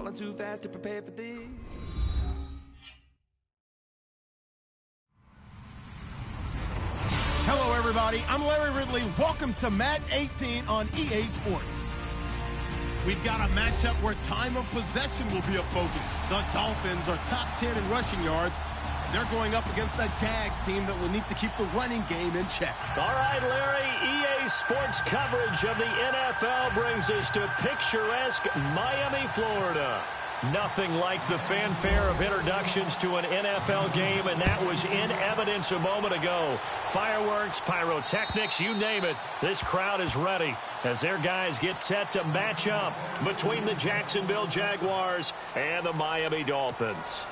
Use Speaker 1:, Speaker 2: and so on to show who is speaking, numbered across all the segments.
Speaker 1: falling too fast to prepare for this.
Speaker 2: Hello, everybody. I'm Larry Ridley. Welcome to Madden 18 on EA Sports. We've got a matchup where time of possession will be a focus. The Dolphins are top 10 in rushing yards. They're going up against a Jags team that will need to keep the running game in check.
Speaker 3: All right, Larry, EA Sports coverage of the NFL brings us to picturesque Miami, Florida. Nothing like the fanfare of introductions to an NFL game, and that was in evidence a moment ago. Fireworks, pyrotechnics, you name it. This crowd is ready as their guys get set to match up between the Jacksonville Jaguars and the Miami Dolphins.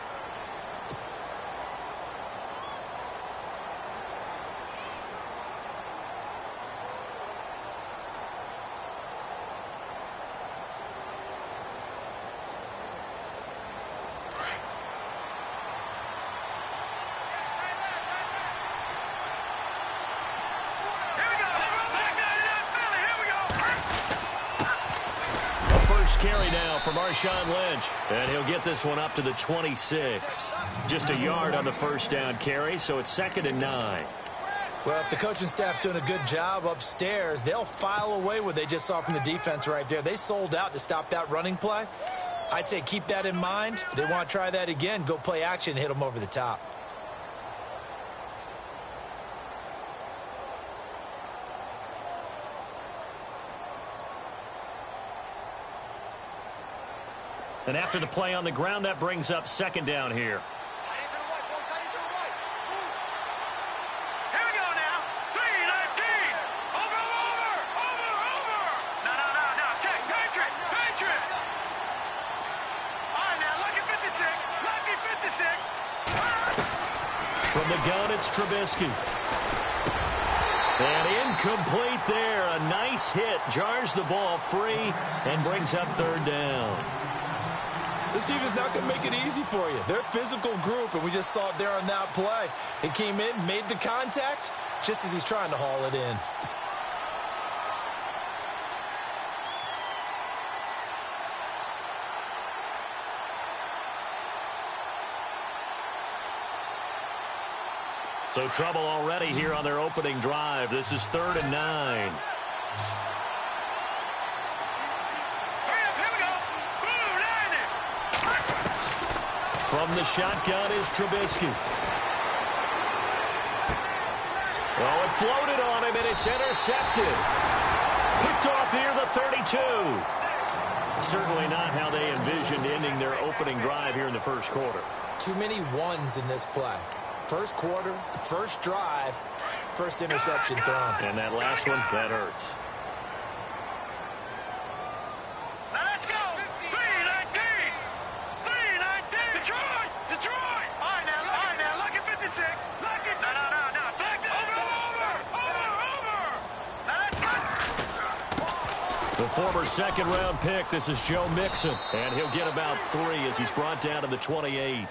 Speaker 3: Carry now for Marshawn Lynch, and he'll get this one up to the 26. Just a yard on the first down carry, so it's 2nd and 9.
Speaker 4: Well, if the coaching staff's doing a good job upstairs, they'll file away what they just saw from the defense right there. They sold out to stop that running play. I'd say keep that in mind. If they want to try that again, go play action and hit them over the top.
Speaker 3: And after the play on the ground, that brings up 2nd down here. From the gun, it's Trubisky. And incomplete there. A nice hit. Jars the ball free and brings up 3rd down.
Speaker 4: This team is not going to make it easy for you. They're a physical group, and we just saw it there on that play. He came in, made the contact, just as he's trying to haul it in.
Speaker 3: So trouble already here on their opening drive. This is 3rd and 9. From the shotgun is Trubisky. Oh, it floated on him, and it's intercepted. Picked off here, the 32. Certainly not how they envisioned ending their opening drive here in the first quarter.
Speaker 4: Too many ones in this play. First quarter, first drive, first interception thrown.
Speaker 3: And that last one, that hurts.
Speaker 5: Let's go! 319! 319! Detroit! Detroit! All right, now, look at 56. Look at... No. Take it! Over! Let's go!
Speaker 3: The former second-round pick, this is Joe Mixon. And he'll get about 3 as he's brought down to the 28.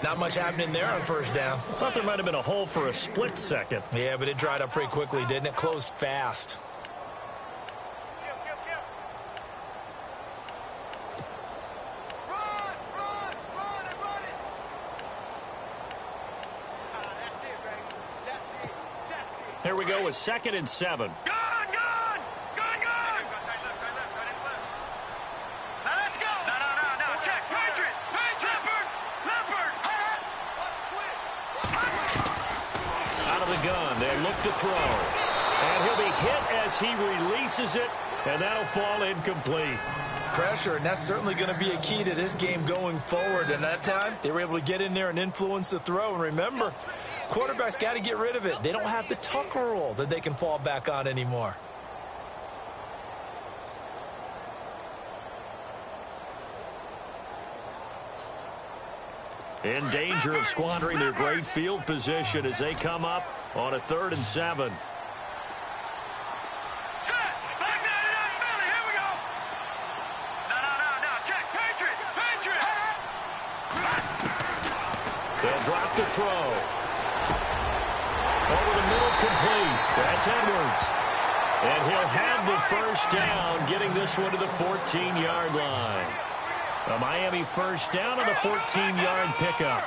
Speaker 4: Not much happening there on first down.
Speaker 3: Thought there might have been a hole for a split second.
Speaker 4: Yeah, but it dried up pretty quickly, didn't it? Closed fast.
Speaker 3: Here we go with 2nd and 7. Gun. They look to throw. And he'll be hit as he releases it, and that'll fall incomplete.
Speaker 4: Pressure, and that's certainly going to be a key to this game going forward. And that time, they were able to get in there and influence the throw. And remember, quarterbacks got to get rid of it. They don't have the Tucker rule that they can fall back on anymore.
Speaker 3: In danger of squandering their great field position as they come up on a 3rd and 7. They'll drop the throw. Over the middle, complete. That's Edwards. And he'll have the first down, getting this one to the 14-yard line. A Miami first down on the 14-yard pickup.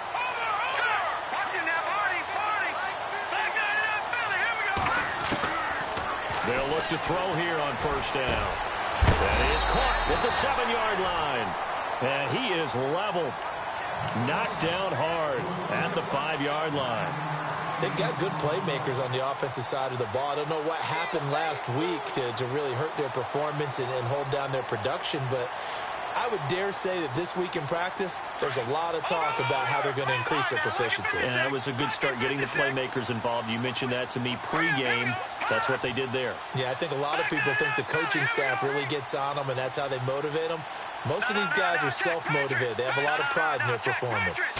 Speaker 3: They'll look to throw here on first down. That is caught at the 7-yard line. And he is leveled. Knocked down hard at the 5-yard line.
Speaker 4: They've got good playmakers on the offensive side of the ball. I don't know what happened last week to really hurt their performance and hold down their production, but I would dare say that this week in practice, there's a lot of talk about how they're going to increase their proficiency.
Speaker 3: And that was a good start getting the playmakers involved. You mentioned that to me pregame. That's what they did there.
Speaker 4: Yeah, I think a lot of people think the coaching staff really gets on them, and that's how they motivate them. Most of these guys are self-motivated. They have a lot of pride in their performance.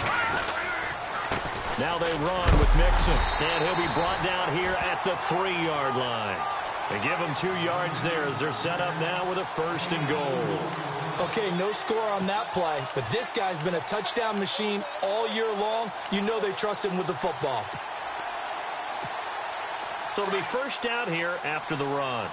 Speaker 3: Now they run with Mixon, and he'll be brought down here at the 3-yard line. They give him 2 yards there as they're set up now with a 1st and goal.
Speaker 4: Okay, no score on that play, but this guy's been a touchdown machine all year long. You know they trust him with the football.
Speaker 3: So it'll be first down here after the run.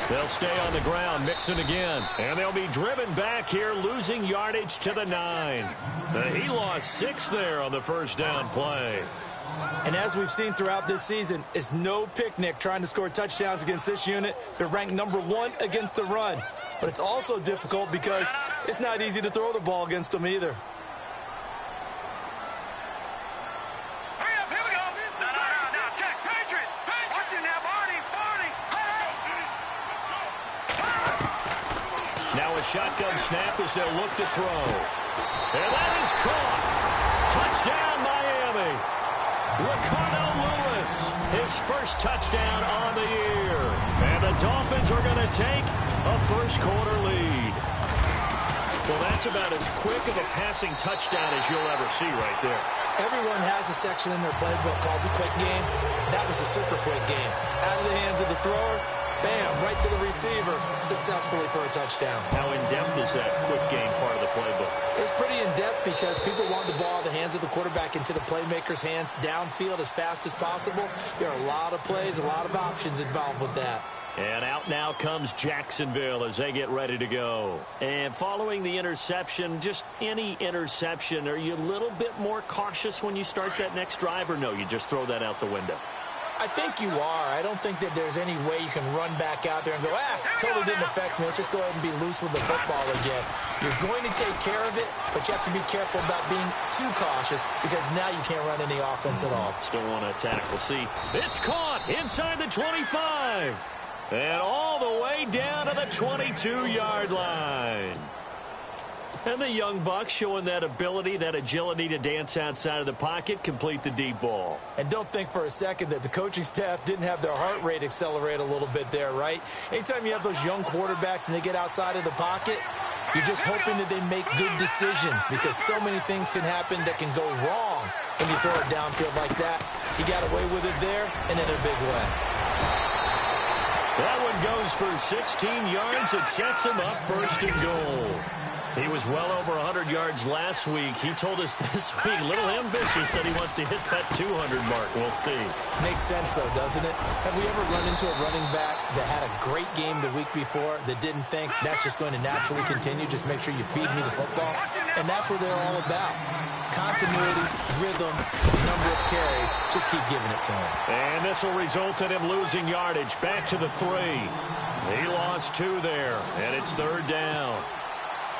Speaker 3: They'll stay on the ground, Mixon again. And they'll be driven back here, losing yardage to the 9. He lost 6 there on the first down play.
Speaker 4: And as we've seen throughout this season, it's no picnic trying to score touchdowns against this unit. They're ranked #1 against the run. But it's also difficult because it's not easy to throw the ball against them either.
Speaker 3: Now a shotgun snap as they'll look to throw. And that is caught. Touchdown, Miami. Ricardo Lewis, his first touchdown on the year. And the Dolphins are going to take a first-quarter lead. Well, that's about as quick of a passing touchdown as you'll ever see right there.
Speaker 4: Everyone has a section in their playbook called the quick game. That was a super quick game. Out of the hands of the thrower, bam, right to the receiver, successfully for a touchdown.
Speaker 3: How in-depth is that quick game part of the playbook?
Speaker 4: It's pretty in-depth because people want the ball out of the hands of the quarterback into the playmaker's hands downfield as fast as possible. There are a lot of plays, a lot of options involved with that.
Speaker 3: And out now comes Jacksonville as they get ready to go. And following the interception, just any interception, are you a little bit more cautious when you start that next drive, or no, you just throw that out the window?
Speaker 4: I think you are. I don't think that there's any way you can run back out there and go, totally didn't affect me. Let's just go ahead and be loose with the football again. You're going to take care of it, but you have to be careful about being too cautious because now you can't run any offense at all.
Speaker 3: Still want to attack. We'll see. It's caught inside the 25. And all the way down to the 22-yard line. And the young buck showing that ability, that agility to dance outside of the pocket, complete the deep ball.
Speaker 4: And don't think for a second that the coaching staff didn't have their heart rate accelerate a little bit there, right? Anytime you have those young quarterbacks and they get outside of the pocket, you're just hoping that they make good decisions because so many things can happen that can go wrong when you throw it downfield like that. He got away with it there and in a big way.
Speaker 3: That one goes for 16 yards. It sets him up 1st and goal. He was well over 100 yards last week. He told us this week, a little ambitious, that he wants to hit that 200 mark. We'll see.
Speaker 4: Makes sense, though, doesn't it? Have we ever run into a running back that had a great game the week before that didn't think that's just going to naturally continue? Just make sure you feed me the football. And that's what they're all about. Continuity, rhythm, number of carries. Just keep giving it to him.
Speaker 3: And this will result in him losing yardage. Back to the 3. He lost 2 there, and it's 3rd down.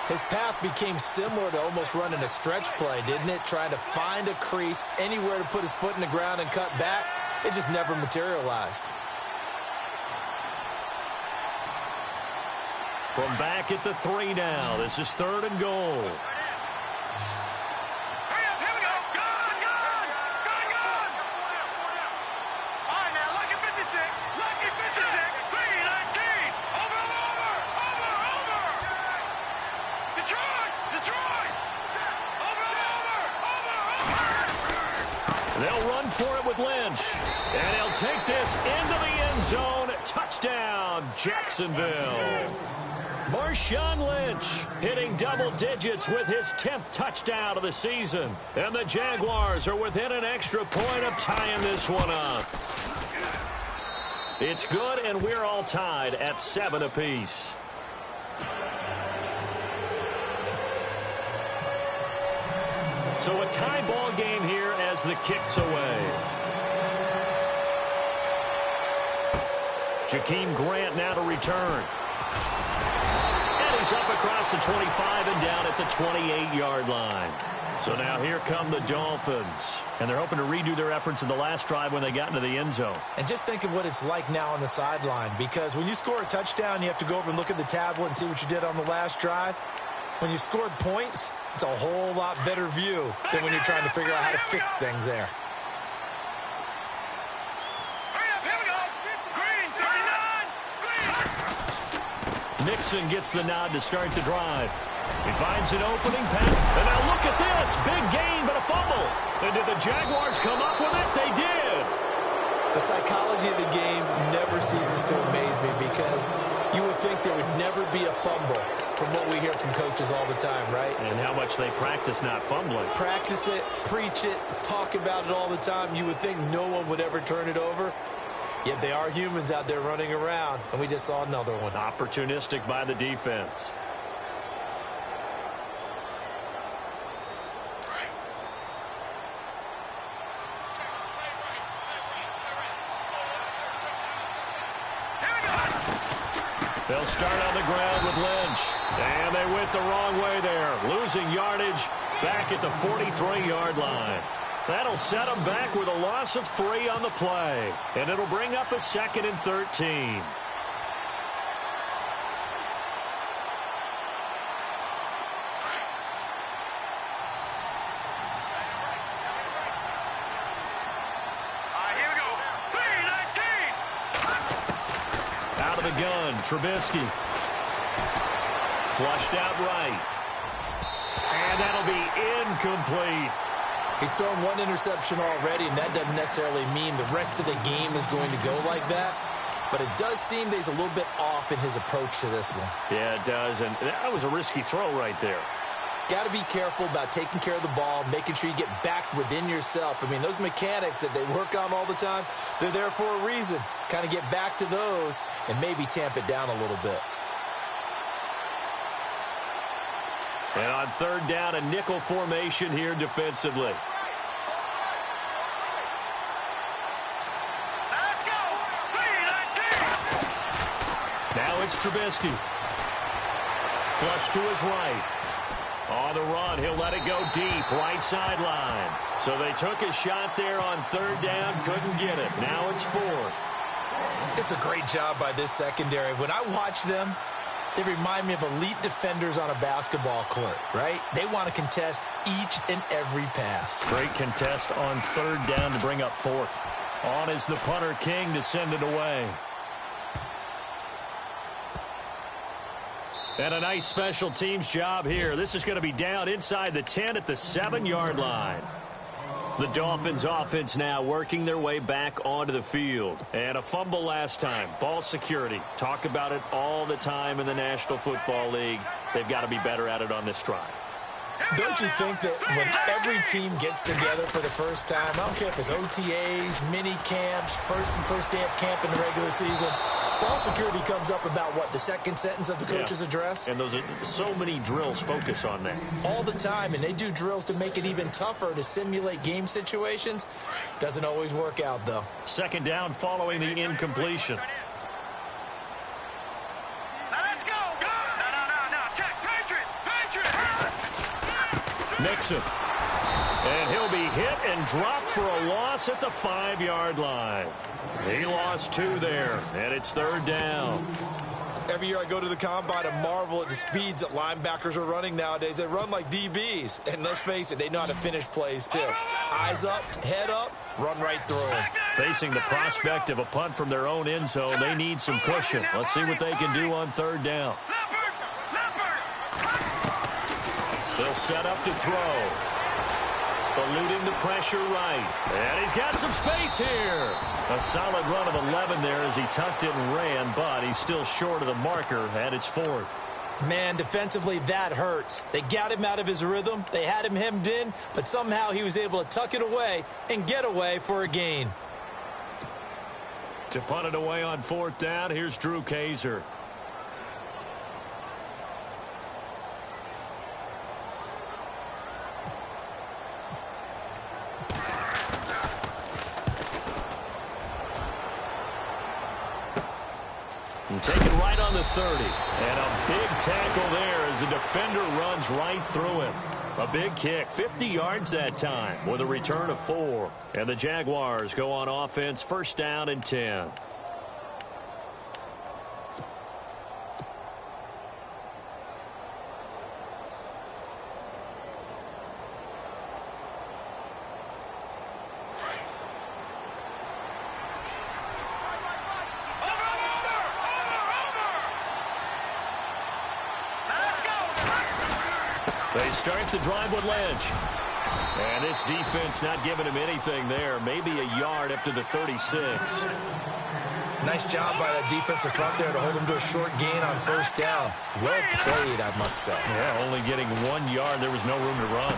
Speaker 4: His path became similar to almost running a stretch play, didn't it? Trying to find a crease, anywhere to put his foot in the ground and cut back. It just never materialized.
Speaker 3: From back at the 3 now. This is 3rd and goal. They'll run for it with Lynch. And he'll take this into the end zone. Touchdown, Jacksonville. Marshawn Lynch hitting double digits with his 10th touchdown of the season. And the Jaguars are within an extra point of tying this one up. It's good, and we're all tied at 7 apiece. So a tie ball game here as the kick's away. Jakeem Grant now to return. And he's up across the 25 and down at the 28-yard line. So now here come the Dolphins. And they're hoping to redo their efforts in the last drive when they got into the end zone.
Speaker 4: And just think of what it's like now on the sideline. Because when you score a touchdown, you have to go over and look at the tablet and see what you did on the last drive. When you scored points, it's a whole lot better view than when you're trying to figure out how to fix things there.
Speaker 3: Mixon gets the nod to start the drive. He finds an opening pass. And now look at this. Big gain, but a fumble. And did the Jaguars come up with it? They did.
Speaker 4: The psychology of the game never ceases to amaze me because you would think there would never be a fumble from what we hear from coaches all the time, right?
Speaker 3: And how much they practice not fumbling.
Speaker 4: Practice it, preach it, talk about it all the time. You would think no one would ever turn it over. Yet they are humans out there running around, and we just saw another one.
Speaker 3: Opportunistic by the defense. They'll start on the ground with Lynch. And they went the wrong way there. Losing yardage back at the 43-yard line. That'll set them back with a loss of 3 on the play. And it'll bring up a 2nd and 13. Out of the gun, Trubisky. Flushed out right. And that'll be incomplete.
Speaker 4: He's thrown 1 interception already, and that doesn't necessarily mean the rest of the game is going to go like that. But it does seem that he's a little bit off in his approach to this one.
Speaker 3: Yeah, it does, and that was a risky throw right there.
Speaker 4: Got to be careful about taking care of the ball, making sure you get back within yourself. I mean, those mechanics that they work on all the time, they're there for a reason. Kind of get back to those and maybe tamp it down a little bit.
Speaker 3: And on 3rd down, a nickel formation here defensively. Now it's Trubisky. Flush to his right. On the run, he'll let it go deep, right sideline. So they took a shot there on 3rd down, couldn't get it. Now it's 4th.
Speaker 4: It's a great job by this secondary. When I watch them, they remind me of elite defenders on a basketball court, right? They want to contest each and every pass.
Speaker 3: Great contest on 3rd down to bring up 4th. On is the punter King to send it away. And a nice special teams job here. This is going to be down inside the 10 at the 7-yard line. The Dolphins offense now working their way back onto the field. And a fumble last time. Ball security. Talk about it all the time in the National Football League. They've got to be better at it on this drive.
Speaker 4: Don't you think that when every team gets together for the first time, I don't care if it's OTAs, mini camps, first day of camp in the regular season, ball security comes up about what, the second sentence of the coach's address?
Speaker 3: And those are so many drills focus on that.
Speaker 4: All the time, and they do drills to make it even tougher to simulate game situations. Doesn't always work out, though. 2nd down following the incompletion. Mixon. And he'll be hit and dropped for a loss at the 5-yard line. He lost 2 there, and it's 3rd down. Every year I go to the combine and marvel at the speeds that linebackers are running nowadays. They run like DBs. And let's face it, they know how to finish plays, too. Eyes up, head up, run right through them.
Speaker 3: Facing the prospect of a punt from their own end zone, they need some cushion. Let's see what they can do on 3rd down. They'll set up to throw. Eluding the pressure right. And he's got some space here. A solid run of 11 there as he tucked it and ran, but he's still short of the marker, and it's 4th.
Speaker 4: Man, defensively, that hurts. They got him out of his rhythm. They had him hemmed in, but somehow he was able to tuck it away and get away for a gain.
Speaker 3: To punt it away on 4th down, here's Drew Kaiser. And take it right on the 30. And a big tackle there as the defender runs right through him. A big kick, 50 yards that time with a return of 4. And the Jaguars go on offense, 1st down and 10. They start the drive with Lynch. And this defense not giving him anything there. Maybe a yard up to the 36.
Speaker 4: Nice job by that defensive front there to hold him to a short gain on 1st down. Well played, I must say.
Speaker 3: Yeah, only getting 1 yard. There was no room to run.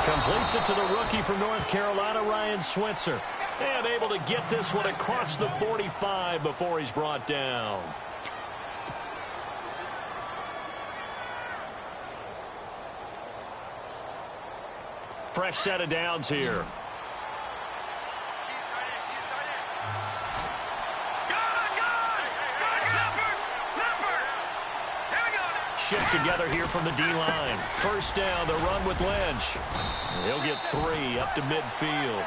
Speaker 3: Completes it to the rookie from North Carolina, Ryan Switzer. And able to get this one across the 45 before he's brought down. Fresh set of downs here. Shift together here from the D-line. 1st down, the run with Lynch. He'll get 3 up to midfield.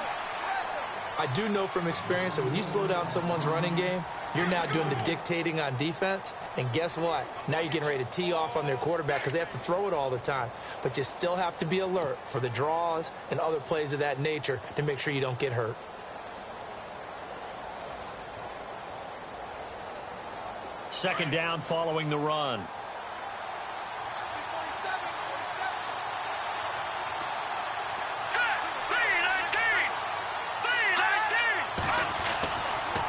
Speaker 4: I do know from experience that when you slow down someone's running game, you're now doing the dictating on defense. And guess what? Now you're getting ready to tee off on their quarterback because they have to throw it all the time. But you still have to be alert for the draws and other plays of that nature to make sure you don't get hurt.
Speaker 3: Second down following the run.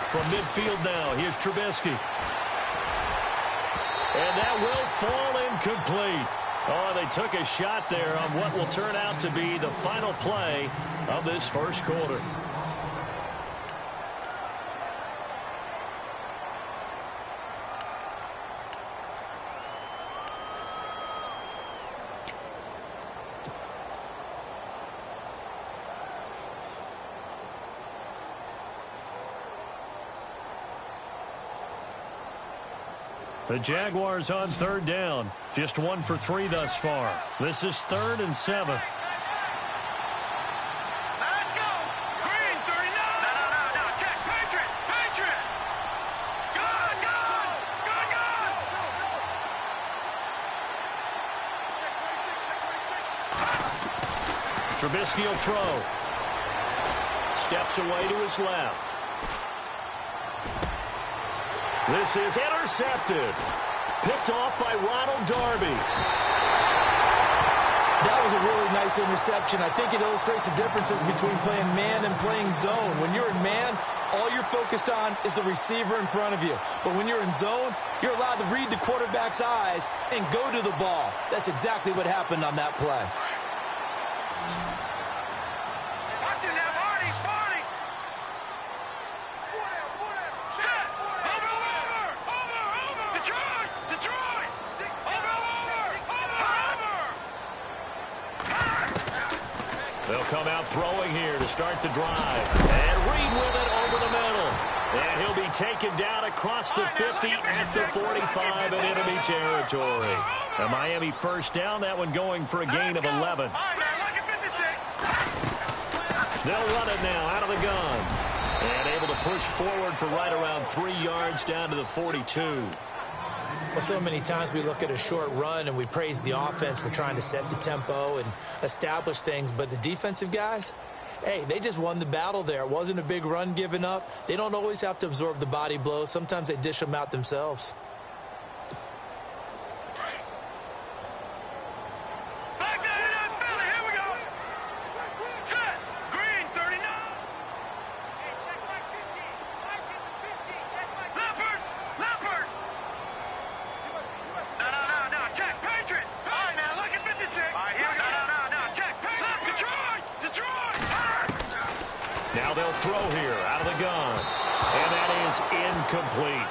Speaker 3: From midfield now, here's Trubisky. And that will fall incomplete. Oh, they took a shot there on what will turn out to be the final play of this 1st quarter. The Jaguars on 3rd down. Just 1 for 3 thus far. This is 3rd and 7.
Speaker 5: Let's go. Green 39. No. Check. Patriot. Go.
Speaker 3: Trubisky will throw. Steps away to his left. This is intercepted. Picked off by Ronald Darby.
Speaker 4: That was a really nice interception. I think it illustrates the differences between playing man and playing zone. When you're in man, all you're focused on is the receiver in front of you. But when you're in zone, you're allowed to read the quarterback's eyes and go to the ball. That's exactly what happened on that play.
Speaker 3: They'll come out throwing here to start the drive. And Reed with it over the middle. And he'll be taken down across the 50 at the 45 in enemy territory. A Miami 1st down, that one going for a gain of 11. They'll run it now out of the gun. And able to push forward for right around 3 yards down to the 42.
Speaker 4: Well, so many times we look at a short run and we praise the offense for trying to set the tempo and establish things. But the defensive guys, hey, they just won the battle there. It wasn't a big run given up. They don't always have to absorb the body blows. Sometimes they dish them out themselves.
Speaker 3: Now they'll throw here out of the gun. And that is incomplete.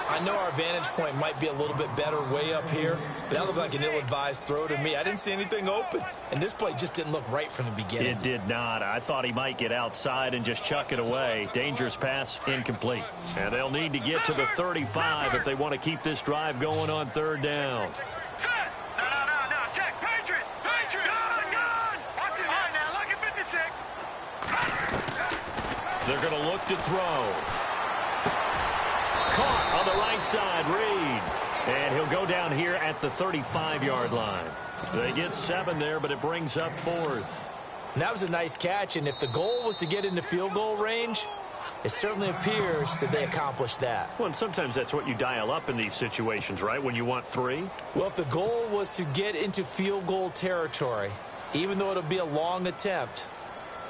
Speaker 4: I know our vantage point might be a little bit better way up here, but that looked like an ill-advised throw to me. I didn't see anything open, and this play just didn't look right from the beginning.
Speaker 3: It did not. I thought he might get outside and just chuck it away. Dangerous pass, incomplete. And they'll need to get to the 35 if they want to keep this drive going on third down.
Speaker 5: Set. No. Check. Patriot. Gun. Watch it. All right, now, look at 56.
Speaker 3: They're going to look to throw. Caught on the right side, Reed. And he'll go down here at the 35-yard line. They get 7 there, but it brings up 4th.
Speaker 4: And that was a nice catch, and if the goal was to get into field goal range, it certainly appears that they accomplished that.
Speaker 3: Well, and sometimes that's what you dial up in these situations, right, when you want 3?
Speaker 4: Well, if the goal was to get into field goal territory, even though it'll be a long attempt,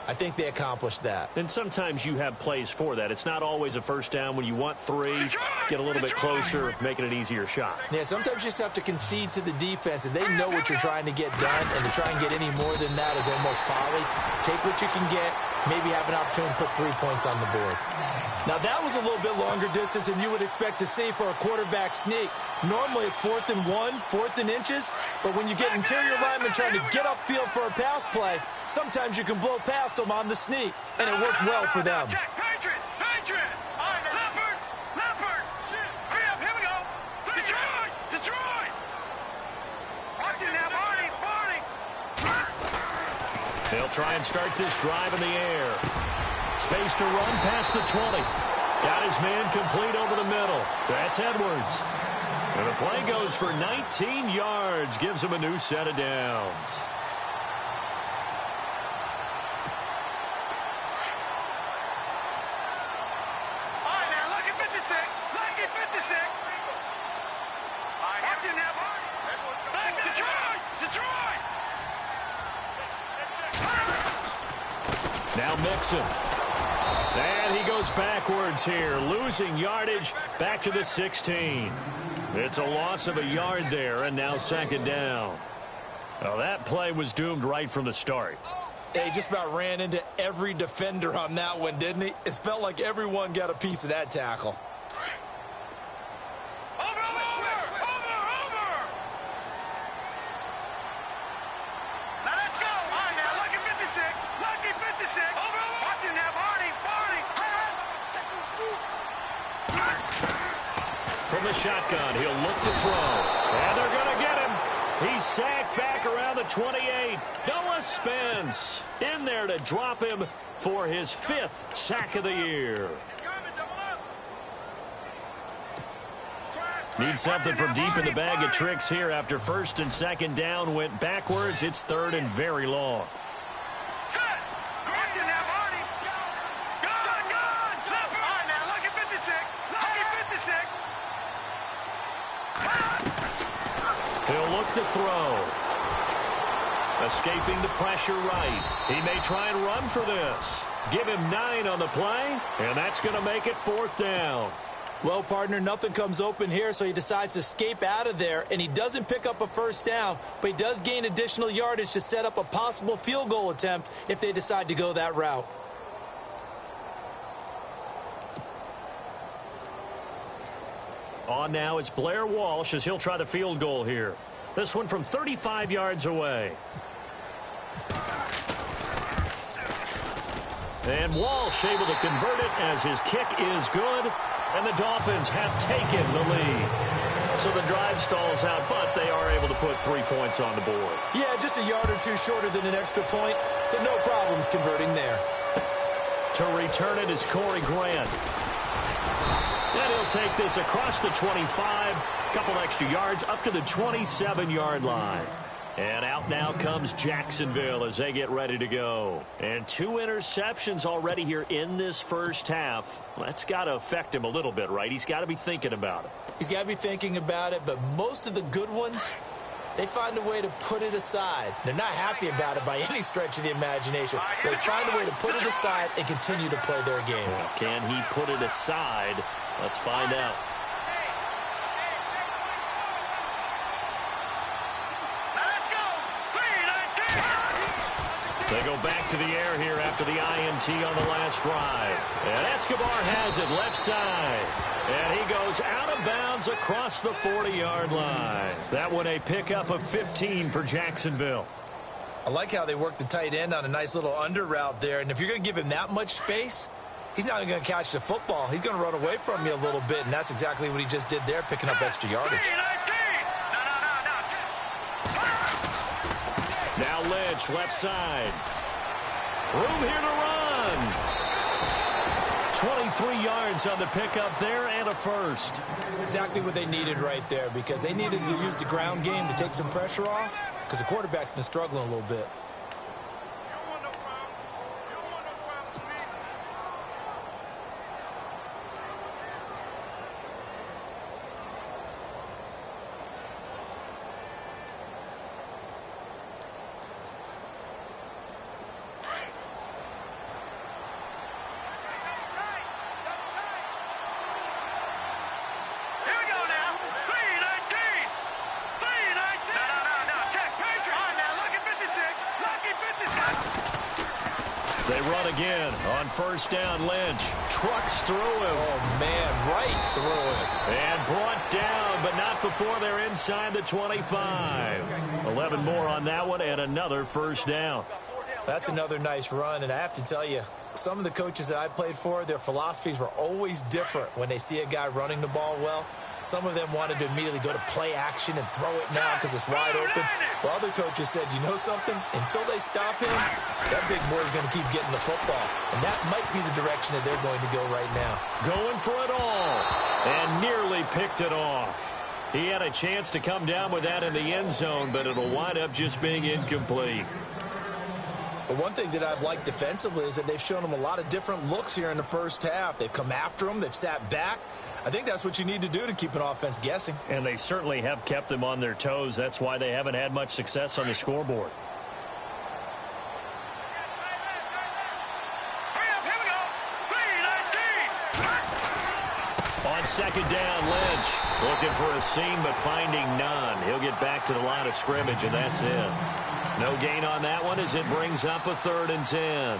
Speaker 4: I think they accomplished that.
Speaker 3: And sometimes you have plays for that. It's not always a first down when you want 3. Get a little bit closer, make it an easier shot.
Speaker 4: Yeah, sometimes you just have to concede to the defense, and they know what you're trying to get done, and to try and get any more than that is almost folly. Take what you can get, maybe have an opportunity to put 3 points on the board. Now, that was a little bit longer distance than you would expect to see for a quarterback sneak. Normally, it's 4th and 1, 4th and inches, but when you get interior linemen trying to get upfield for a pass play, sometimes you can blow past them on the sneak, and it worked well for them.
Speaker 5: Check. Patriot. All right, Leopard. Hurry up, here we go. Detroit. Watch it now, Barney.
Speaker 3: They'll try and start this drive in the air. Space to run past the 20. Got his man complete over the middle. That's Edwards. And the play goes for 19 yards. Gives him a new set of downs.
Speaker 5: All right, now, look at 56. Watch it now, Barney. Detroit.
Speaker 3: Now Mixon. And he goes backwards here, losing yardage back to the 16. It's a loss of a yard there, and now 2nd down. Well, that play was doomed right from the start.
Speaker 4: He just about ran into every defender on that one, didn't he? It felt like everyone got a piece of that tackle.
Speaker 5: Over. Now let's go. All right, now, look at 56. Over. Watch it now, Barney.
Speaker 3: From the shotgun, he'll look to throw. And they're going to get him. He's sacked back around the 28. Noah Spence in there to drop him for his 5th sack of the year. Need something from deep in the bag of tricks here after 1st and 2nd down went backwards. It's 3rd and very long.
Speaker 5: Set. Watch it now, Barney. Gun. All right, now, look at 56.
Speaker 3: He'll look to throw. Escaping the pressure right. He may try and run for this. Give him 9 on the play, and that's going to make it 4th down.
Speaker 4: Well, partner, nothing comes open here, so he decides to escape out of there, and he doesn't pick up a 1st down, but he does gain additional yardage to set up a possible field goal attempt if they decide to go that route.
Speaker 3: On now, it's Blair Walsh as he'll try the field goal here. This one from 35 yards away. And Walsh able to convert it as his kick is good. And the Dolphins have taken the lead. So the drive stalls out, but they are able to put 3 points on the board.
Speaker 4: Yeah, just a yard or 2 shorter than an extra point. So no problems converting there.
Speaker 3: To return it is Corey Grant. And he'll take this across the 25. Couple extra yards up to the 27-yard line. And out now comes Jacksonville as they get ready to go. And 2 interceptions already here in this first half. That's got to affect him a little bit, right? He's got to be thinking about it.
Speaker 4: He's got to be thinking about it, but most of the good ones, they find a way to put it aside. They're not happy about it by any stretch of the imagination. They find a way to put it aside and continue to play their game.
Speaker 3: Well, can he put it aside? Let's find out. They go back to the air here after the INT on the last drive. And Escobar has it left side. And he goes out of bounds across the 40-yard line. That one a pickup of 15 for Jacksonville.
Speaker 4: I like how they work the tight end on a nice little under route there. And if you're going to give him that much space, he's not going to catch the football. He's going to run away from you a little bit, and that's exactly what he just did there, picking up extra yardage.
Speaker 3: Now Lynch, left side. Room here to run. 23 yards on the pickup there and a first.
Speaker 4: Exactly what they needed right there, because they needed to use the ground game to take some pressure off, because the quarterback's been struggling a little bit.
Speaker 3: They run again on first down. Lynch trucks through him.
Speaker 4: Oh, man, right through him.
Speaker 3: And brought down, but not before they're inside the 25. 11 more on that one and another first down.
Speaker 4: That's another nice run, and I have to tell you, some of the coaches that I played for, their philosophies were always different when they see a guy running the ball well. Some of them wanted to immediately go to play action and throw it now because it's wide open. While other coaches said, you know something? Until they stop him, that big boy is going to keep getting the football. And that might be the direction that they're going to go right now.
Speaker 3: Going for it all and nearly picked it off. He had a chance to come down with that in the end zone, but it'll wind up just being incomplete.
Speaker 4: But one thing that I've liked defensively is that they've shown him a lot of different looks here in the first half. They've come after him. They've sat back. I think that's what you need to do to keep an offense guessing.
Speaker 3: And they certainly have kept them on their toes. That's why they haven't had much success on the scoreboard. On second down, Lynch looking for a seam but finding none. He'll get back to the line of scrimmage, and that's it. No gain on that one as it brings up a 3rd and 10.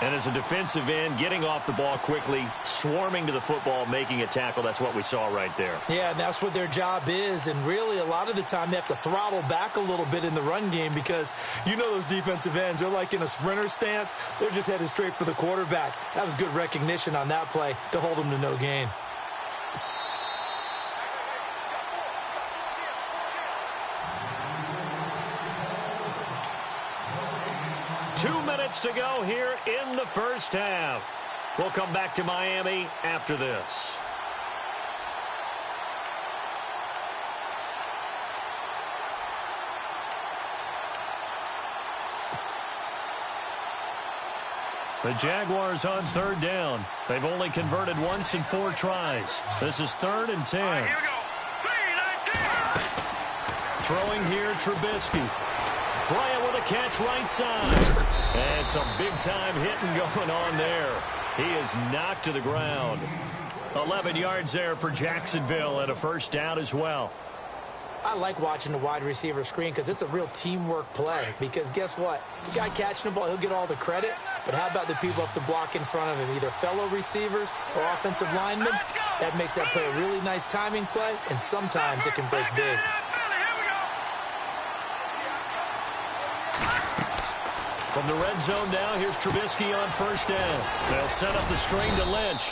Speaker 3: And as a defensive end, getting off the ball quickly, swarming to the football, making a tackle, that's what we saw right there.
Speaker 4: Yeah, and that's what their job is. And really, a lot of the time, they have to throttle back a little bit in the run game because you know those defensive ends, they're like in a sprinter stance. They're just headed straight for the quarterback. That was good recognition on that play to hold them to no gain.
Speaker 3: To go here in the first half. We'll come back to Miami after this. The Jaguars on 3rd down. They've only converted once in 4 tries. This is 3rd and 10.
Speaker 5: Right, here we go. 3, 19.
Speaker 3: Throwing here, Trubisky. Bryant with a catch right side. And some big-time hitting going on there. He is knocked to the ground. 11 yards there for Jacksonville and a first down as well.
Speaker 4: I like watching the wide receiver screen because it's a real teamwork play. Because guess what? The guy catching the ball, he'll get all the credit. But how about the people up to block in front of him, either fellow receivers or offensive linemen? That makes that play a really nice timing play, and sometimes it can break big.
Speaker 3: From the red zone now, here's Trubisky on first down. They'll set up the screen to Lynch.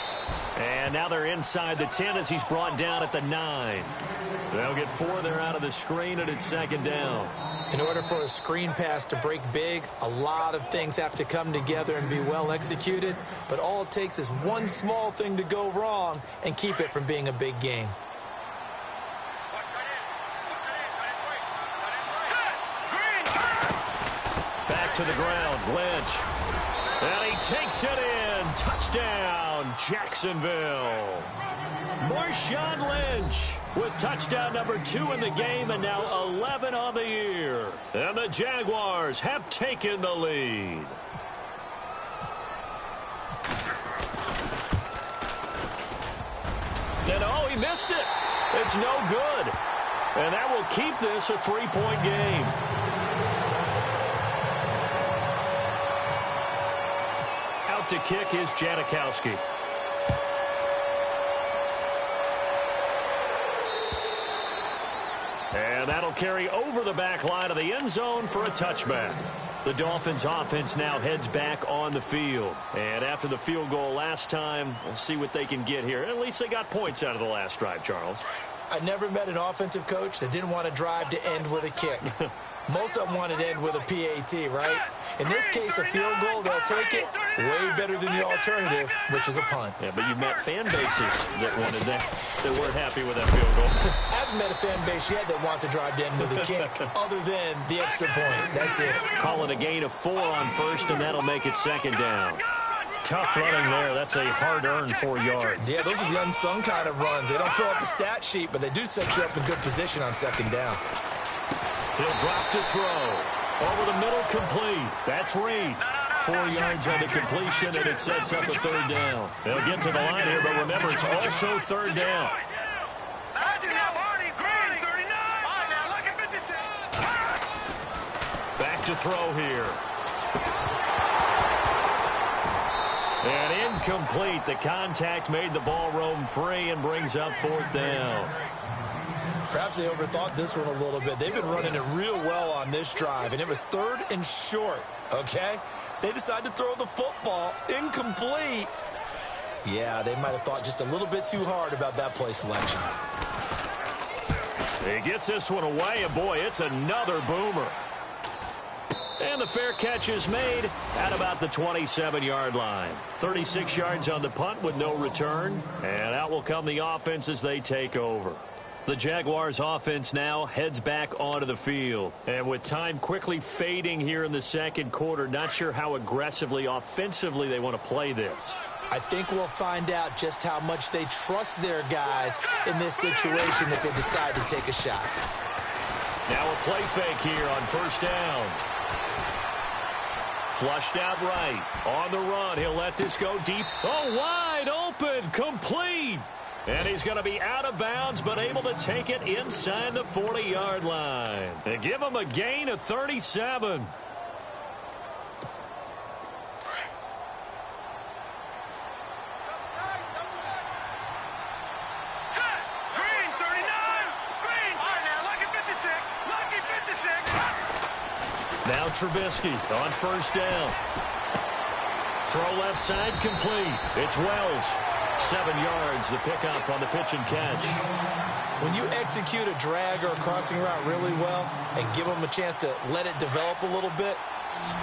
Speaker 3: And now they're inside the 10 as he's brought down at the 9. They'll get 4 there out of the screen, and it's 2nd down.
Speaker 4: In order for a screen pass to break big, a lot of things have to come together and be well executed. But all it takes is one small thing to go wrong and keep it from being a big game.
Speaker 3: To the ground, Lynch. And he takes it in. Touchdown, Jacksonville. Marshawn Lynch with touchdown number 2 in the game and now 11 on the year. And the Jaguars have taken the lead. And oh, he missed it. It's no good. And that will keep this a 3-point game. to kick is Janikowski. And that'll carry over the back line of the end zone for a touchback. The Dolphins offense now heads back on the field. And after the field goal last time, we'll see what they can get here. At least they got points out of the last drive, Charles.
Speaker 4: I never met an offensive coach that didn't want to drive to end with a kick. Most of them wanted to end with a PAT, right? In this case, a field goal, they'll take it way better than the alternative, which is a punt.
Speaker 3: Yeah, but you've met fan bases that wanted that weren't happy with that field goal.
Speaker 4: I haven't met a fan base yet that wants to drive to end with a kick, other than the extra point. That's it.
Speaker 3: Call it a gain of 4 on first, and that'll make it second down. Tough running there. That's a hard-earned 4 yards.
Speaker 4: Yeah, those are the unsung kind of runs. They don't fill up the stat sheet, but they do set you up in good position on second down.
Speaker 3: He'll drop to throw. Over the middle, complete. That's Reed. 4 yards on the completion, and it sets up a third down. They'll get to the line here, but remember, it's also third down. Back to throw here. And incomplete. The contact made the ball roam free and brings up fourth down.
Speaker 4: Perhaps they overthought this one a little bit. They've been running it real well on this drive, and it was 3rd and short, okay? They decided to throw the football incomplete. Yeah, they might have thought just a little bit too hard about that play selection.
Speaker 3: He gets this one away, and boy, it's another boomer. And the fair catch is made at about the 27-yard line. 36 yards on the punt with no return, and out will come the offense as they take over. The Jaguars offense now heads back onto the field. And with time quickly fading here in the second quarter, not sure how aggressively, offensively they want to play this.
Speaker 4: I think we'll find out just how much they trust their guys in this situation if they decide to take a shot.
Speaker 3: Now a play fake here on first down. Flushed out right. On the run, he'll let this go deep. Oh, wide open, complete. And he's going to be out of bounds, but able to take it inside the 40-yard line. And give him a gain of 37. Now Trubisky on first down. Throw left side, complete. It's Wells. 7 yards, the pickup on the pitch and catch.
Speaker 4: When you execute a drag or a crossing route really well and give them a chance to let it develop a little bit,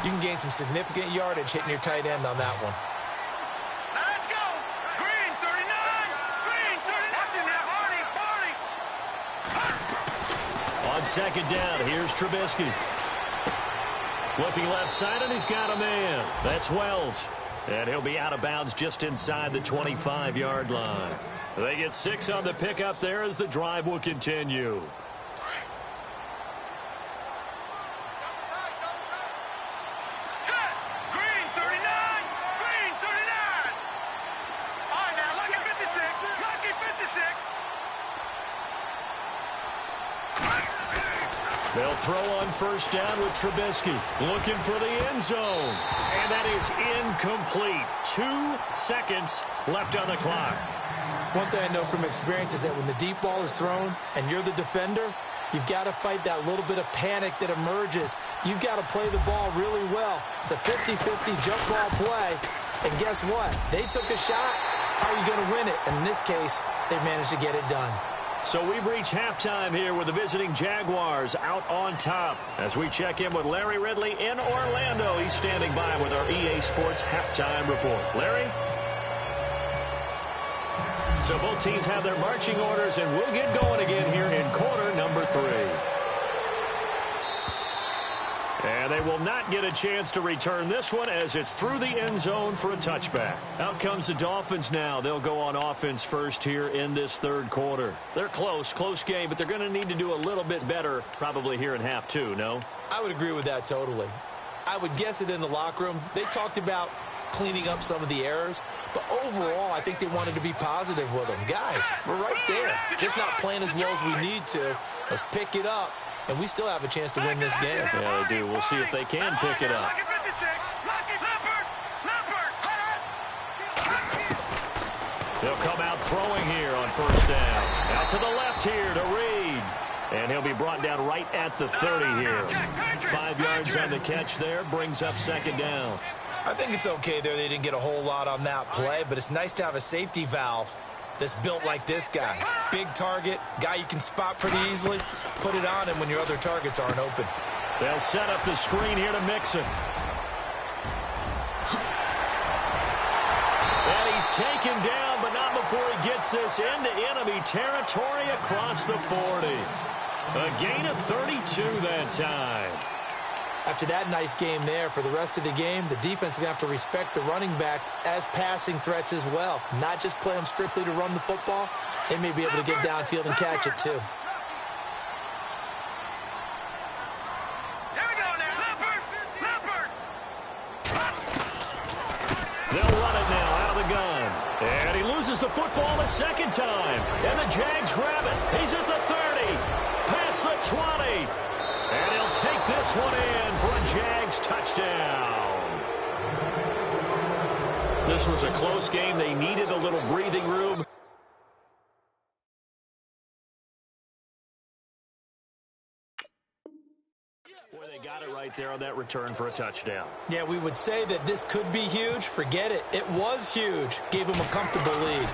Speaker 4: you can gain some significant yardage hitting your tight end on that one.
Speaker 5: Let's go. Green 39. Green 39.
Speaker 3: On second down, here's Trubisky. Looking left side, and he's got a man. That's Wells. And he'll be out of bounds just inside the 25-yard line. They get 6 on the pickup there as the drive will continue.
Speaker 5: Set. Green 39. Green 39. All right, now, lucky 56. Lucky 56.
Speaker 3: They'll throw on first down with Trubisky. Looking for the end zone. And that is incomplete. 2 seconds left on the clock.
Speaker 4: One thing I know from experience is that when the deep ball is thrown and you're the defender, you've got to fight that little bit of panic that emerges. You've got to play the ball really well. It's a 50-50 jump ball play. And guess what? They took a shot. How are you going to win it? And in this case, they managed to get it done.
Speaker 3: So we've reached halftime here with the visiting Jaguars out on top. As we check in with Larry Ridley in Orlando, he's standing by with our EA Sports halftime report. Larry? So both teams have their marching orders, and we'll get going again here in quarter number 3. And they will not get a chance to return this one as it's through the end zone for a touchback. Out comes the Dolphins now. They'll go on offense first here in this third quarter. They're close game, but they're going to need to do a little bit better probably here in half 2, no?
Speaker 4: I would agree with that totally. I would guess it in the locker room. They talked about cleaning up some of the errors, but overall, I think they wanted to be positive with them. Guys, we're right there. Just not playing as well as we need to. Let's pick it up. And we still have a chance to win this game.
Speaker 3: Yeah, they do. We'll see if they can pick it up. He'll come out throwing here on first down. Out to the left here to Reed. And he'll be brought down right at the 30 here. 5 yards on the catch there. Brings up second down.
Speaker 4: I think it's okay there. They didn't get a whole lot on that play, but it's nice to have a safety valve that's built like this guy. Big target, guy you can spot pretty easily. Put it on him when your other targets aren't open.
Speaker 3: They'll set up the screen here to Mixon. And he's taken down, but not before he gets this into enemy territory across the 40. A gain of 32 that time.
Speaker 4: After that nice game there, for the rest of the game, the defense is going to have to respect the running backs as passing threats as well. Not just play them strictly to run the football. They may be able to get downfield and catch it too.
Speaker 3: They'll run it now out of the gun. And he loses the football a second time. And the Jags grab it. He's at the 30. Past the 20. And he'll take this one in for a Jags touchdown. This was a close game. They needed a little breathing room. Boy, they got it right there on that return for a touchdown.
Speaker 4: Yeah, we would say that this could be huge. Forget it. It was huge. Gave him a comfortable lead.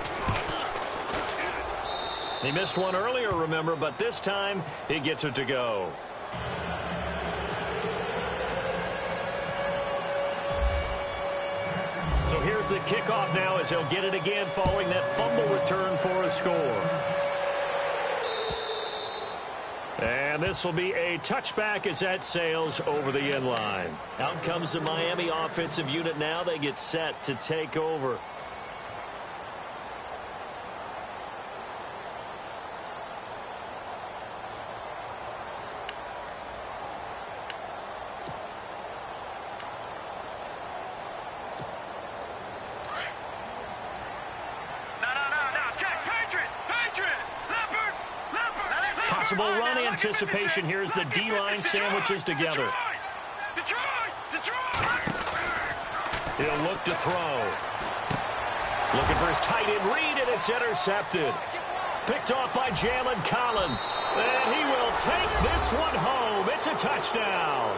Speaker 3: He missed one earlier, remember, but this time he gets it to go. So here's the kickoff now as he'll get it again following that fumble return for a score. And this will be a touchback as that sails over the end line. Out comes the Miami offensive unit now. They get set to take over. Possible run anticipation. Here's the D-line sandwiches together. He'll look to throw. Looking for his tight end read, and it's intercepted. Picked off by Jalen Collins. And he will take this one home. It's a touchdown.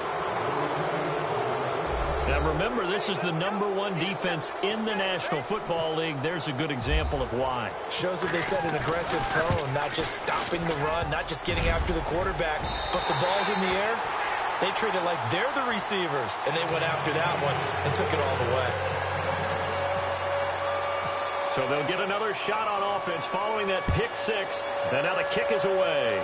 Speaker 3: Now remember, this is the #1 defense in the National Football League. There's a good example of why.
Speaker 4: Shows that they set an aggressive tone, not just stopping the run, not just getting after the quarterback, but the ball's in the air. They treat it like they're the receivers, and they went after that one and took it all the way.
Speaker 3: So they'll get another shot on offense following that pick six, and now the kick is away.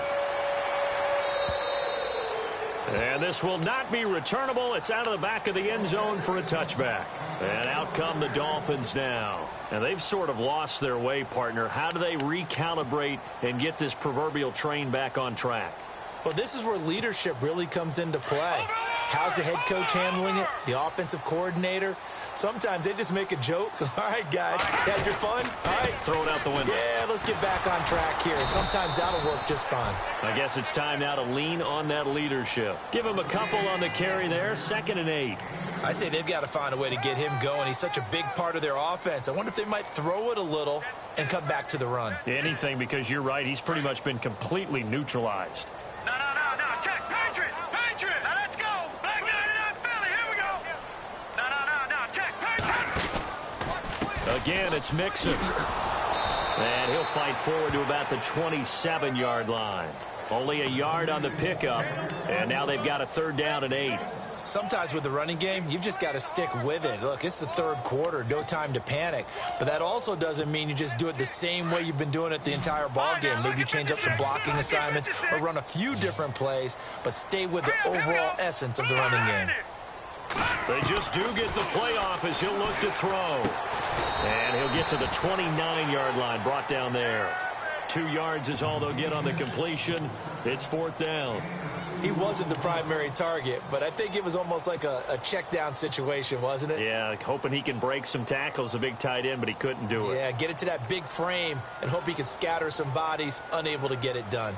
Speaker 3: And this will not be returnable. It's out of the back of the end zone for a touchback. And out come the Dolphins now. And they've sort of lost their way, partner. How do they recalibrate and get this proverbial train back on track?
Speaker 4: Well, this is where leadership really comes into play. How's the head coach handling it? The offensive coordinator? Sometimes they just make a joke. All right, guys, had your fun? All right.
Speaker 3: Throw it out the window.
Speaker 4: Yeah, let's get back on track here. And sometimes that'll work just fine.
Speaker 3: I guess it's time now to lean on that leadership. Give him a couple on the carry there. 2nd and 8.
Speaker 4: I'd say they've got to find a way to get him going. He's such a big part of their offense. I wonder if they might throw it a little and come back to the run.
Speaker 3: Anything, because you're right. He's pretty much been completely neutralized.
Speaker 5: No. Check. Patriot. Now let's go. Black guy to that Philly. Here we go. No. Check. Patriot.
Speaker 3: Again, it's Mixon. And he'll fight forward to about the 27-yard line. Only a yard on the pickup. And now they've got a 3rd down and 8.
Speaker 4: Sometimes with the running game, you've just got to stick with it. Look, it's the 3rd quarter, no time to panic. But that also doesn't mean you just do it the same way you've been doing it the entire ball game. Maybe you change up some blocking assignments or run a few different plays, but stay with the overall essence of the running game.
Speaker 3: They just do get the playoff as he'll look to throw. And he'll get to the 29-yard line, brought down there. 2 yards is all they'll get on the completion. It's 4th down.
Speaker 4: He wasn't the primary target, but I think it was almost like a check down situation, wasn't it?
Speaker 3: Yeah, hoping he can break some tackles, a big tight end, but he couldn't do it.
Speaker 4: Yeah, get it to that big frame and hope he can scatter some bodies, unable to get it done.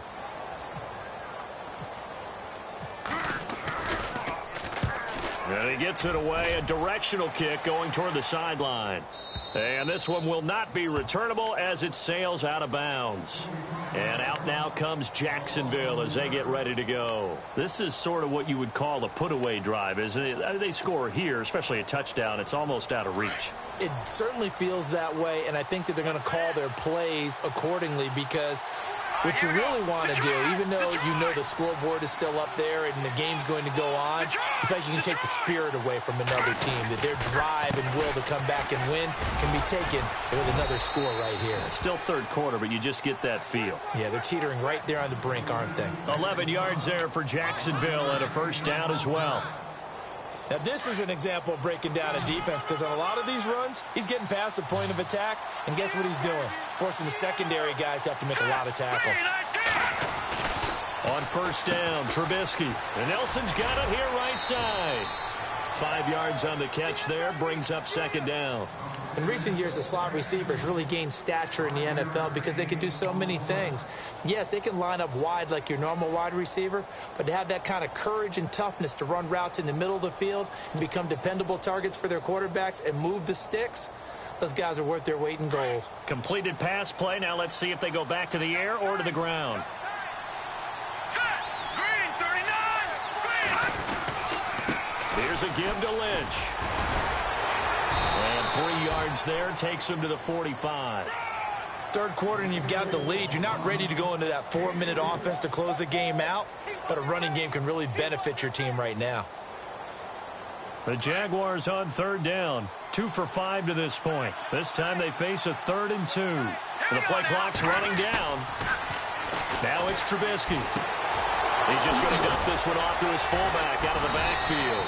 Speaker 3: And he gets it away, a directional kick going toward the sideline. And this one will not be returnable as it sails out of bounds. And out now comes Jacksonville as they get ready to go. This is sort of what you would call a put-away drive, isn't it? They score here, especially a touchdown. It's almost out of reach.
Speaker 4: It certainly feels that way, and I think that they're going to call their plays accordingly because what you really want to do, even though you know the scoreboard is still up there and the game's going to go on, you feel like you can take the spirit away from another team, that their drive and will to come back and win can be taken with another score right here.
Speaker 3: It's still third quarter, but you just get that feel.
Speaker 4: Yeah, they're teetering right there on the brink, aren't they?
Speaker 3: 11 yards there for Jacksonville and a first down as well.
Speaker 4: Now, this is an example of breaking down a defense because on a lot of these runs, he's getting past the point of attack, and guess what he's doing? Forcing the secondary guys to have to make a lot of tackles.
Speaker 3: On first down, Trubisky. And Nelson's got it here right side. 5 yards on the catch there, brings up second down.
Speaker 4: In recent years, the slot receivers really gained stature in the NFL because they can do so many things. Yes, they can line up wide like your normal wide receiver, but to have that kind of courage and toughness to run routes in the middle of the field and become dependable targets for their quarterbacks and move the sticks, those guys are worth their weight in gold.
Speaker 3: Completed pass play. Now let's see if they go back to the air or to the ground. Here's a give to Lynch. And 3 yards there takes him to the 45.
Speaker 4: Third quarter and you've got the lead. You're not ready to go into that 4-minute offense to close the game out, but a running game can really benefit your team right now.
Speaker 3: The Jaguars on third down. 2 for 5 to this point. This time they face a 3rd and 2. The play clock's running down. Now it's Trubisky. He's just going to dump this one off to his fullback out of the backfield.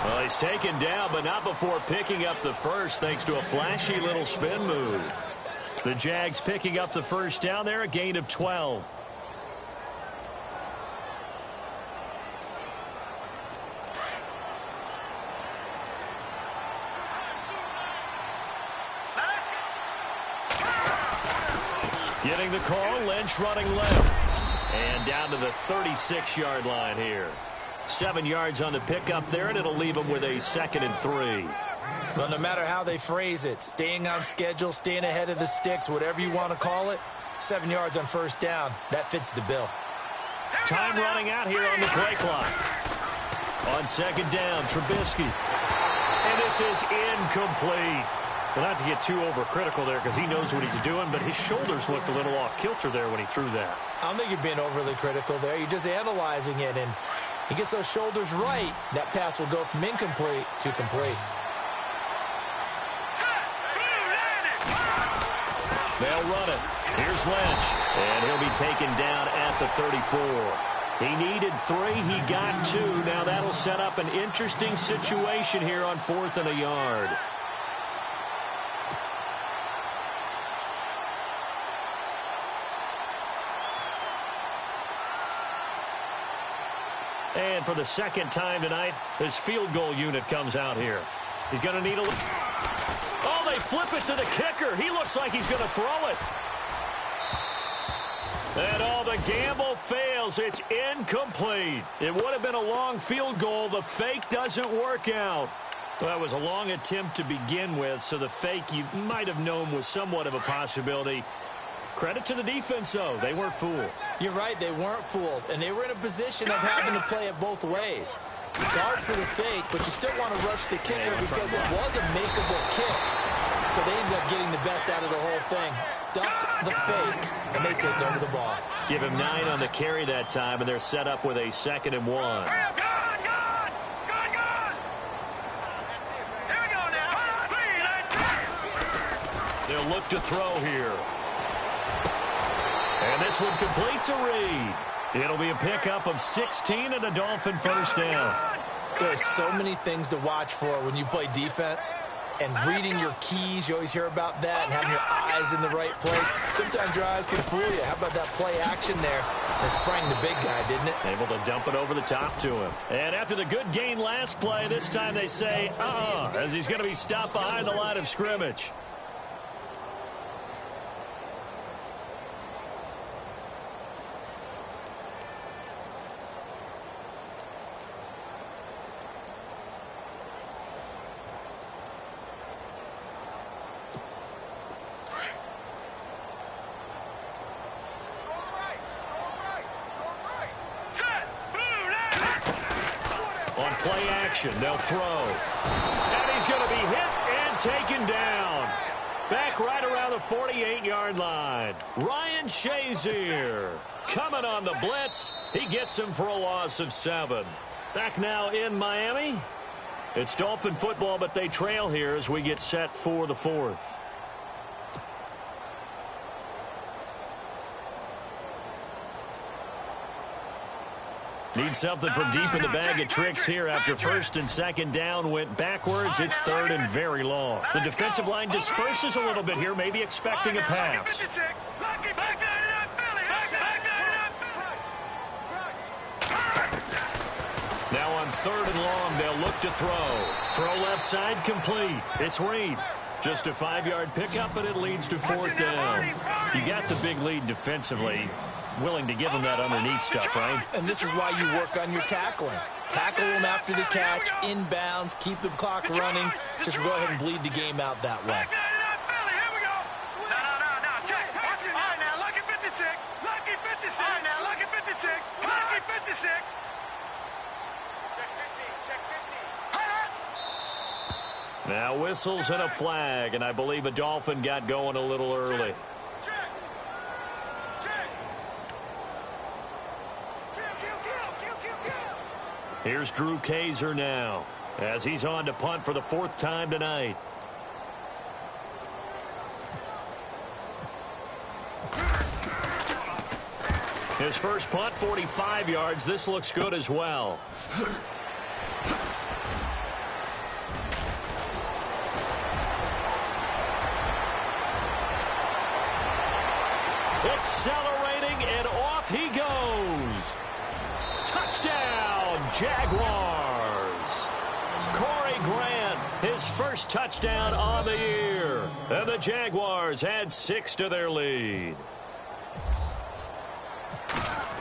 Speaker 3: Well, he's taken down, but not before picking up the first thanks to a flashy little spin move. The Jags picking up the first down there, a gain of 12. Getting the call, Lynch running left. And down to the 36-yard line here. 7 yards on the pickup there, and it'll leave them with a 2nd and 3.
Speaker 4: Well, no matter how they phrase it, staying on schedule, staying ahead of the sticks, whatever you want to call it, 7 yards on first down, that fits the bill.
Speaker 3: Time running out here on the play clock. On second down, Trubisky. And this is incomplete. Well, not to get too overcritical there because he knows what he's doing, but his shoulders looked a little off kilter there when he threw that.
Speaker 4: I don't think you're being overly critical there. You're just analyzing it, and he gets those shoulders right. That pass will go from incomplete to complete.
Speaker 3: They'll run it. Here's Lynch, and he'll be taken down at the 34. He needed 3. He got 2. Now that'll set up an interesting situation here on 4th and a yard. And for the second time tonight, his field goal unit comes out here. He's going to need a... Oh, they flip it to the kicker. He looks like he's going to throw it. And the gamble fails. It's incomplete. It would have been a long field goal. The fake doesn't work out. Well, that was a long attempt to begin with, so the fake you might have known was somewhat of a possibility. Credit to the defense, though. They weren't fooled.
Speaker 4: You're right. They weren't fooled. And they were in a position of having to play it both ways. Guard for the fake, but you still want to rush the kicker because it was a makeable kick. So they ended up getting the best out of the whole thing. Stuffed the fake, and they take over the ball.
Speaker 3: Give him 9 on the carry that time, and they're set up with a 2nd and 1. They'll look to throw here. And this one complete to Reed. It'll be a pickup of 16 and a Dolphin first down.
Speaker 4: There's so many things to watch for when you play defense. And reading your keys, you always hear about that, and having your eyes in the right place. Sometimes your eyes can fool you. How about that play action there? That sprang the big guy, didn't it?
Speaker 3: Able to dump it over the top to him. And after the good gain last play, this time they say, as he's going to be stopped behind the line of scrimmage. action. They'll throw. And he's going to be hit and taken down. Back right around the 48-yard line. Ryan Shazier coming on the blitz. He gets him for a loss of 7. Back now in Miami. It's Dolphin football, but they trail here as we get set for the 4th. Need something from deep in the bag of tricks here after 1st and 2nd down went backwards. It's 3rd and very long. The defensive line disperses a little bit here, maybe expecting a pass. Now on 3rd and long, they'll look to throw. Throw left side complete. It's Reed. Just a 5-yard pickup, and it leads to 4th down. You got the big lead defensively. Willing to give them that underneath stuff, right?
Speaker 4: And this is why you work on your tackling. Tackle them after the catch, inbounds, keep the clock running. Just go ahead and bleed the game out that way.
Speaker 3: Now whistles and a flag, and I believe a Dolphin got going a little early. Here's Drew Kaiser now, as he's on to punt for the 4th time tonight. His first punt, 45 yards. This looks good as well. Accelerating, and off he goes. Touchdown, Jaguars. Corey Grant, his first touchdown on the year. And the Jaguars add 6 to their lead.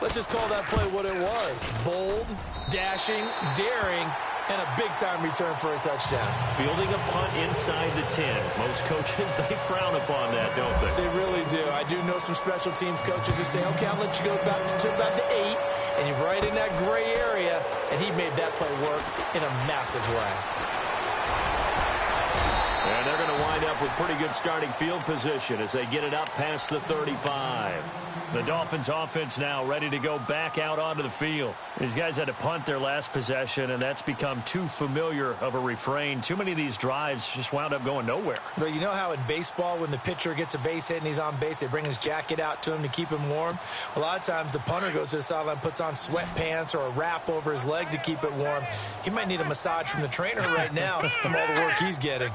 Speaker 4: Let's just call that play what it was. Bold, dashing, daring, and a big-time return for a touchdown.
Speaker 3: Fielding a punt inside the 10. Most coaches, they frown upon that, don't they?
Speaker 4: They really do. I do know some special teams coaches who say, okay, I'll let you go back to about the 8. And you're right in that gray area, and he made that play work in a massive way.
Speaker 3: And they're going to wind up with pretty good starting field position as they get it up past the 35. The Dolphins offense now ready to go back out onto the field. These guys had to punt their last possession, and that's become too familiar of a refrain. Too many of these drives just wound up going nowhere.
Speaker 4: But you know how in baseball, when the pitcher gets a base hit and he's on base, they bring his jacket out to him to keep him warm? A lot of times the punter goes to the sideline, puts on sweatpants or a wrap over his leg to keep it warm. He might need a massage from the trainer right now from all the work he's getting.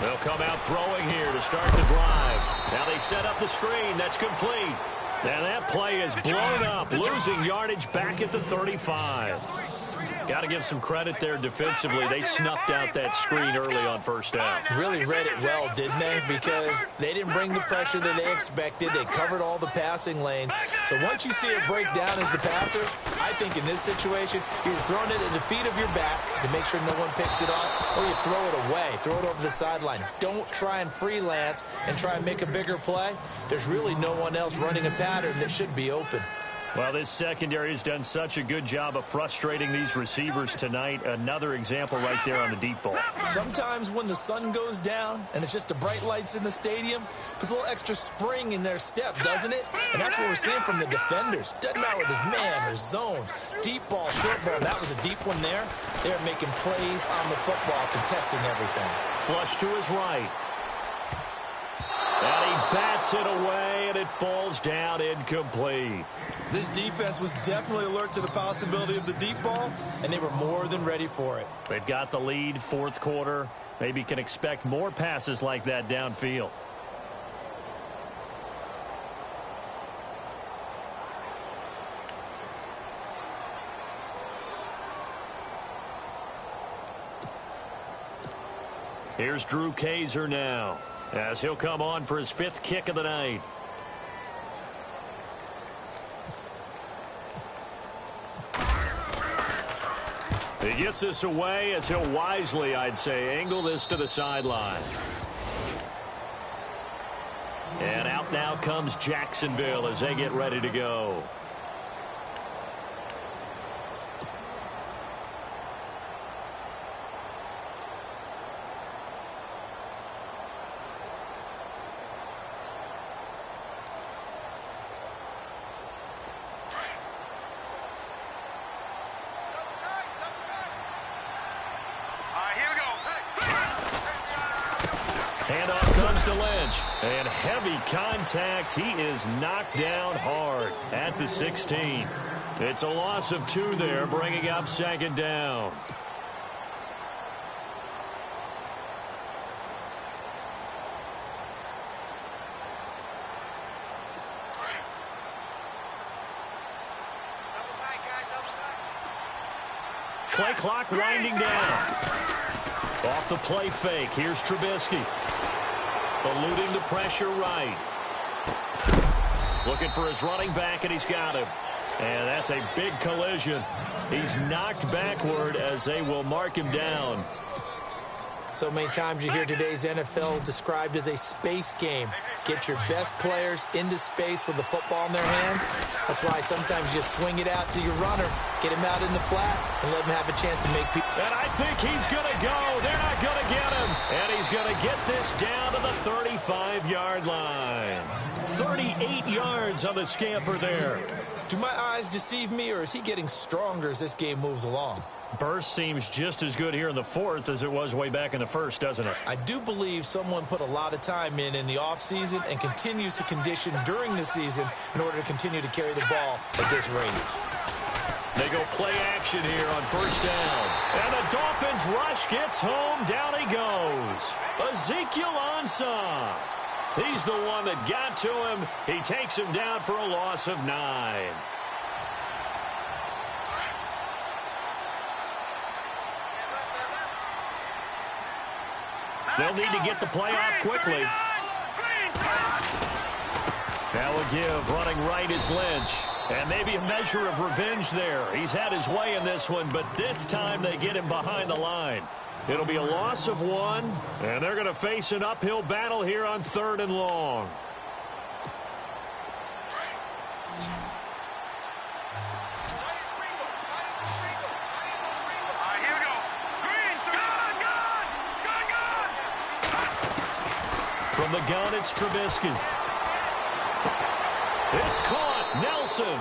Speaker 3: They'll come out throwing here to start the drive. Now they set up the screen. That's complete. And that play is blown up, losing yardage back at the 35. Got to give some credit there defensively. They snuffed out that screen early on 1st down.
Speaker 4: Really read it well, didn't they? Because they didn't bring the pressure that they expected. They covered all the passing lanes. So once you see it break down as the passer, I think in this situation, you're throwing it at the feet of your back to make sure no one picks it off, or you throw it away, throw it over the sideline. Don't try and freelance and try and make a bigger play. There's really no one else running a pattern that should be open.
Speaker 3: Well, this secondary has done such a good job of frustrating these receivers tonight. Another example right there on the deep ball.
Speaker 4: Sometimes when the sun goes down and it's just the bright lights in the stadium, puts a little extra spring in their step, doesn't it? And that's what we're seeing from the defenders. Doesn't matter whether it's man or zone. Deep ball, short ball. That was a deep one there. They're making plays on the football, contesting everything.
Speaker 3: Flush to his right. And he bats it away, and it falls down incomplete.
Speaker 4: This defense was definitely alert to the possibility of the deep ball, and they were more than ready for it.
Speaker 3: They've got the lead, 4th quarter. Maybe can expect more passes like that downfield. Here's Drew Kaiser now, as he'll come on for his 5th kick of the night. He gets this away as he'll wisely, I'd say, angle this to the sideline. And out now comes Jacksonville as they get ready to go. comes to Lynch. And heavy contact. He is knocked down hard at the 16. It's a loss of 2 there, bringing up second down. Play clock winding down. Off the play fake. Here's Trubisky. Eluding the pressure right. Looking for his running back, and he's got him. And that's a big collision. He's knocked backward as they will mark him down.
Speaker 4: So many times you hear today's NFL described as a space game. Get your best players into space with the football in their hands. That's why sometimes you swing it out to your runner, get him out in the flat, and let him have a chance to make people.
Speaker 3: And I think he's going to go. They're not going to get him. And he's going to get this down to the 35-yard line. 38 yards on the scamper there.
Speaker 4: Do my eyes deceive me, or is he getting stronger as this game moves along?
Speaker 3: Burst seems just as good here in the 4th as it was way back in the 1st, doesn't it?
Speaker 4: I do believe someone put a lot of time in the offseason and continues to condition during the season in order to continue to carry the ball at this rate.
Speaker 3: They go play action here on first down. And the Dolphins rush gets home. Down he goes. Ezekiel Ansah. He's the one that got to him. He takes him down for a loss of 9. They'll need to get the play off quickly. That will give running right is Lynch. And maybe a measure of revenge there. He's had his way in this one, but this time they get him behind the line. It'll be a loss of 1, and they're going to face an uphill battle here on 3rd and long. From the gun, it's Trubisky. It's caught. Nelson.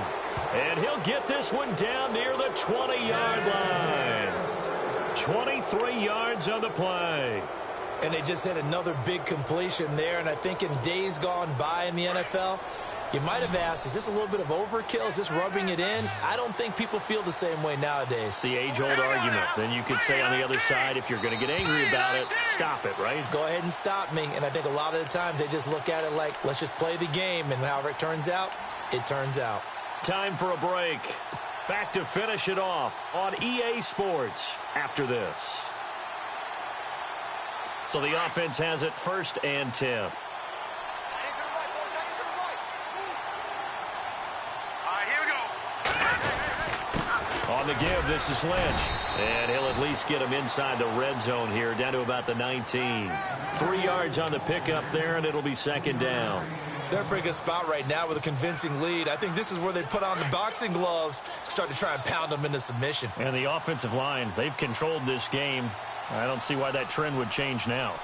Speaker 3: And he'll get this one down near the 20-yard line. 23 yards on the play.
Speaker 4: And they just had another big completion there. And I think in days gone by in the NFL, you might have asked, is this a little bit of overkill? Is this rubbing it in? I don't think people feel the same way nowadays.
Speaker 3: It's the age-old argument. Then you could say on the other side, if you're going to get angry about it, stop it, right?
Speaker 4: Go ahead and stop me. And I think a lot of the times they just look at it like, let's just play the game. And however it turns out, it turns out.
Speaker 3: Time for a break. Back to finish it off on EA Sports after this. So the offense has it 1st and 10. On the give, this is Lynch. And he'll at least get him inside the red zone here, down to about the 19. 3 yards on the pickup there, and it'll be second down.
Speaker 4: They're in a pretty good spot right now with a convincing lead. I think this is where they put on the boxing gloves, start to try and pound them into submission.
Speaker 3: And the offensive line, they've controlled this game. I don't see why that trend would change now.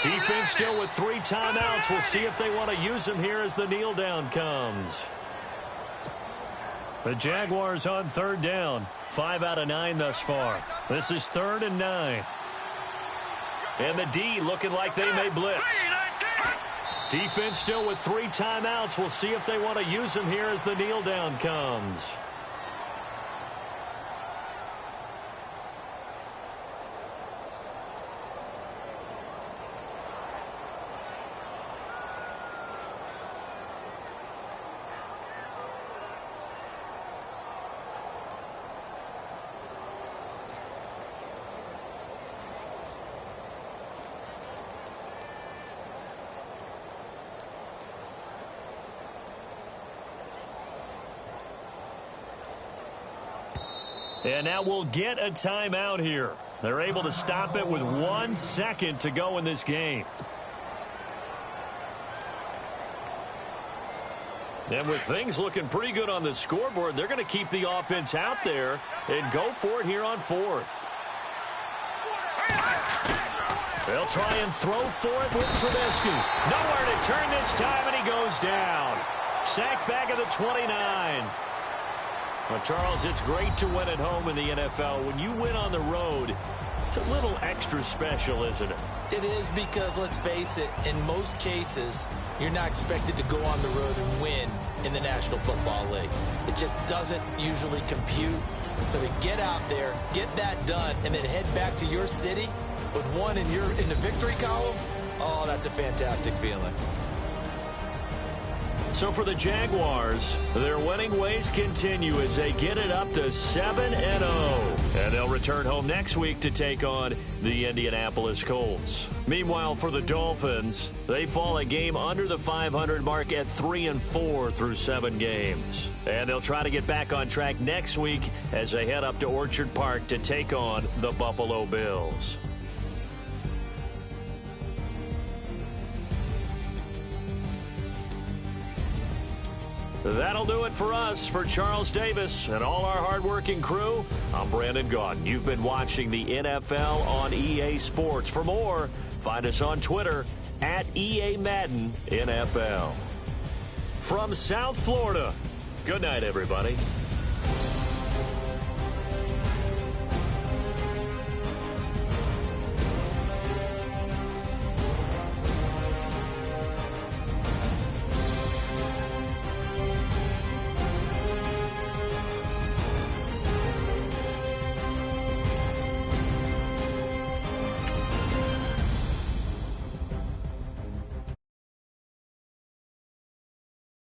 Speaker 3: Defense still with 3 timeouts. We'll see if they want to use them here as the kneel down comes. The Jaguars on 3rd down. 5 out of 9 thus far. This is 3rd and 9. And the D looking like they may blitz. Defense still with 3 timeouts. We'll see if they want to use them here as the kneel down comes. And now we'll get a timeout here. They're able to stop it with 1 second to go in this game. And with things looking pretty good on the scoreboard, they're going to keep the offense out there and go for it here on 4th. They'll try and throw for it with Trubisky. Nowhere to turn this time, and he goes down. Sacked back at the 29. Well, Charles, it's great to win at home in the NFL. When you win on the road, It's a little extra special, isn't it?
Speaker 4: It is, because, let's face it, in most cases, you're not expected to go on the road and win in the National Football League. It just doesn't usually compute. And so to get out there, get that done, and then head back to your city with one in the victory column, oh, that's a fantastic feeling.
Speaker 3: So for the Jaguars, their winning ways continue as they get it up to 7-0. And they'll return home next week to take on the Indianapolis Colts. Meanwhile, for the Dolphins, they fall a game under the 500 mark at 3-4 through 7 games. And they'll try to get back on track next week as they head up to Orchard Park to take on the Buffalo Bills. That'll do it for us. For Charles Davis and all our hardworking crew, I'm Brandon Gaudin. You've been watching the NFL on EA Sports. For more, find us on Twitter at EA Madden NFL. From South Florida, good night, everybody.